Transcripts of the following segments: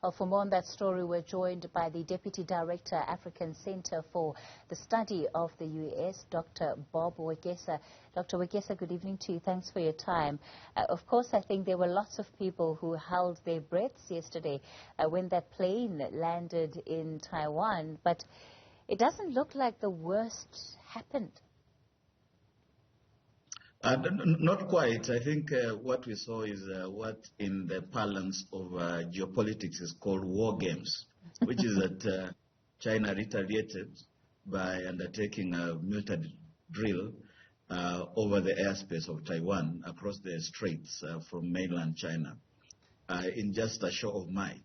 Well, for more on that story, we're joined by the Deputy Director, African Center for the Study of the U.S., Dr. Bob Wakesa. Dr. Wakesa, good evening to you. Thanks for your time. Of course, I think there were lots of people who held their breaths yesterday when that plane landed in Taiwan, but it doesn't look like the worst happened. Not quite. I think what we saw is what in the parlance of geopolitics is called war games, which is that China retaliated by undertaking a military drill over the airspace of Taiwan across the straits from mainland China in just a show of might.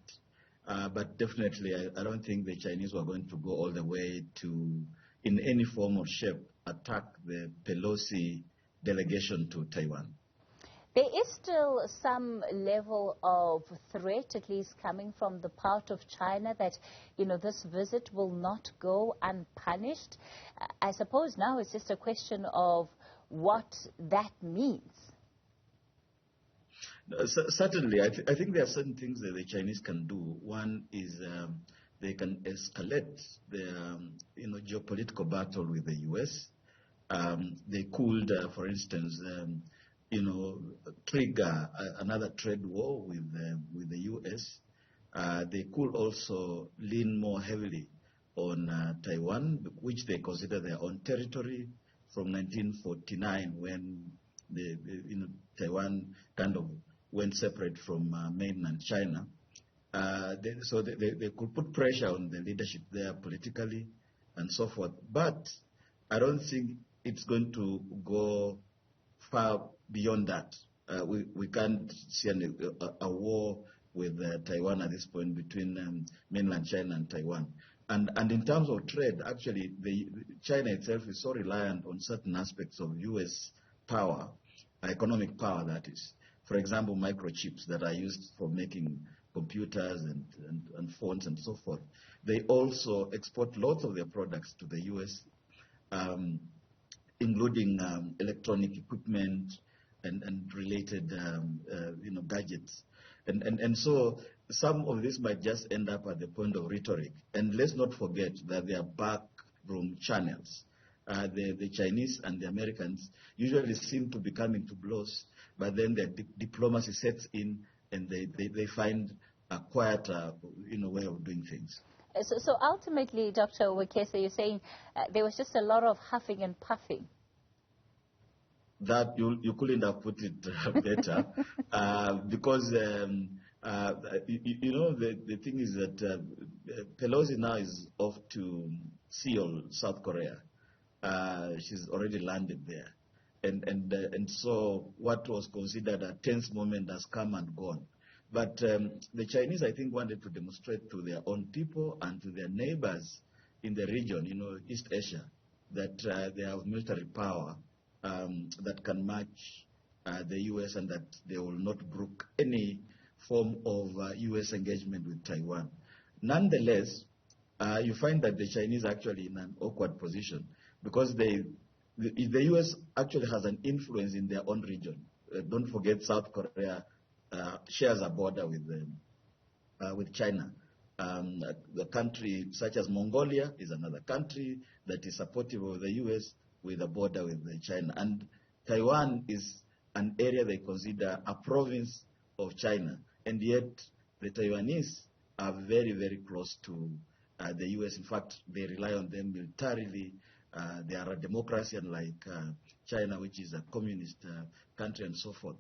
But definitely, I don't think the Chinese were going to go all the way to, in any form or shape, attack the Pelosi delegation to Taiwan. There is still some level of threat, at least coming from the part of China, that, you know, this visit will not go unpunished. I suppose now it's just a question of what that means. Certainly, I think there are certain things that the Chinese can do. One is they can escalate the geopolitical battle with the U.S. They could, for instance, trigger another trade war with the U.S. They could also lean more heavily on Taiwan, which they consider their own territory from 1949, when Taiwan kind of went separate from mainland China. So they could put pressure on the leadership there politically and so forth. But I don't think it's going to go far beyond that. We can't see a war with Taiwan at this point between mainland China and Taiwan. And in terms of trade, actually, China itself is so reliant on certain aspects of U.S. power, economic power that is. For example, microchips that are used for making computers and phones and so forth. They also export lots of their products to the U.S., including electronic equipment and related gadgets. And so some of this might just end up at the point of rhetoric. And let's not forget that there are backroom channels. The Chinese and the Americans usually seem to be coming to blows, but then the diplomacy sets in and they find a quieter way of doing things. So ultimately, Dr. Wakesa, you're saying there was just a lot of huffing and puffing. That you couldn't have put it better, because the thing is that Pelosi now is off to Seoul, South Korea. She's already landed there, and so what was considered a tense moment has come and gone. But the Chinese, I think, wanted to demonstrate to their own people and to their neighbors in the region, East Asia, that they have military power that can match the U.S. and that they will not brook any form of U.S. engagement with Taiwan. Nonetheless, you find that the Chinese are actually in an awkward position because the U.S. actually has an influence in their own region. Don't forget, South Korea shares a border with China. The country such as Mongolia is another country that is supportive of the U.S. with a border with China. And Taiwan is an area they consider a province of China. And yet the Taiwanese are very, very close to the U.S. In fact, they rely on them militarily. They are a democracy, unlike China, which is a communist country and so forth.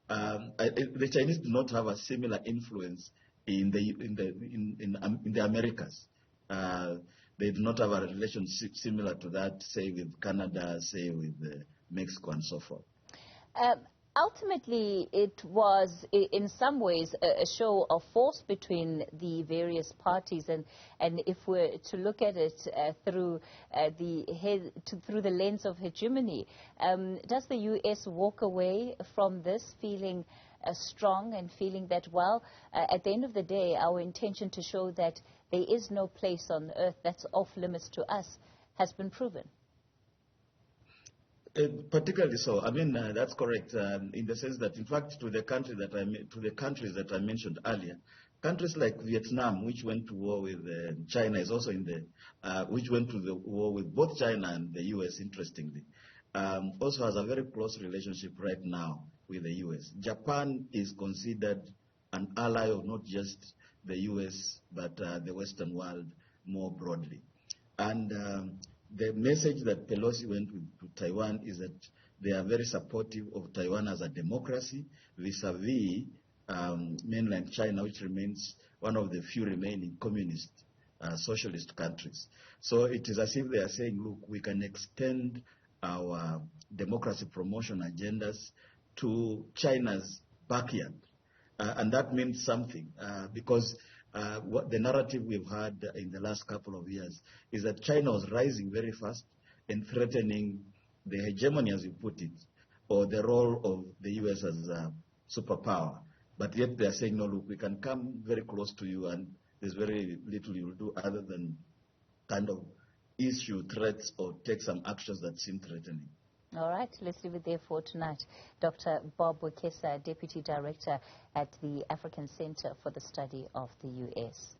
The Chinese do not have a similar influence in the Americas. They do not have a relationship similar to that, say, with Canada, say, with Mexico, and so forth. Ultimately, it was, in some ways, a show of force between the various parties. And if we're to look at it through the lens of hegemony, does the U.S. walk away from this feeling strong and feeling that, well, at the end of the day, our intention to show that there is no place on earth that's off limits to us has been proven? Particularly so. I mean, that's correct in the sense that, in fact, to the countries that I mentioned earlier, Countries like Vietnam, which went to war with China, is also in the, which went to the war with both China and the U.S., interestingly, also has a very close relationship right now with the U.S. Japan is considered an ally of not just the U.S., but the Western world more broadly. And the message that Pelosi went with to Taiwan is that they are very supportive of Taiwan as a democracy vis-a-vis mainland China, which remains one of the few remaining communist, socialist countries. So it is as if they are saying, look, we can extend our democracy promotion agendas to China's backyard. And that means something because what the narrative we've had in the last couple of years is that China was rising very fast and threatening the hegemony, as you put it, or the role of the U.S. as a superpower. But yet they are saying, no, look, we can come very close to you and there's very little you will do other than kind of issue threats or take some actions that seem threatening. All right, let's leave it there for tonight. Dr. Bob Wakesa, Deputy Director at the African Center for the Study of the U.S.